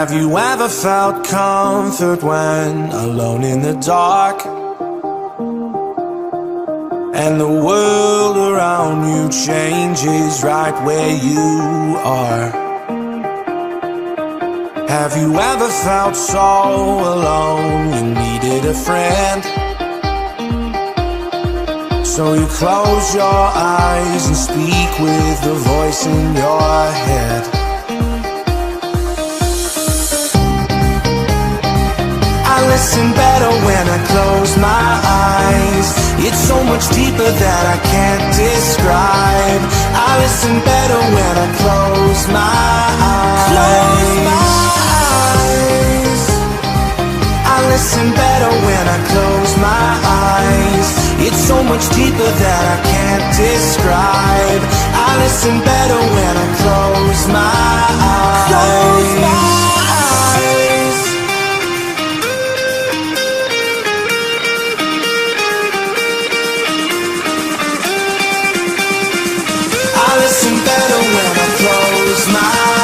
Have you ever felt comfort when alone in the dark, and the world around you changes right where you are? Have you ever felt so alone you needed a friend? So you close your eyes and speak with the voice in your head. I listen better when I close my eyes. It's so much deeper that I can't describe. I listen better when I close my eyes. I listen better when I close my eyes. It's so much deeper that I can't describe. I listen better when I close my eyes. I listen better when I close my eyes.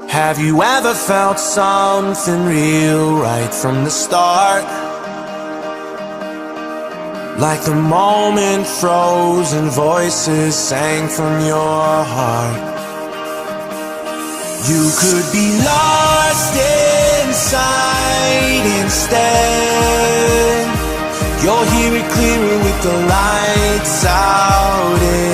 Have you ever felt something real right from the start? Like the moment froze and voices sang from your heart. You could be lost inside instead. You'll hear it clearer with the lights out.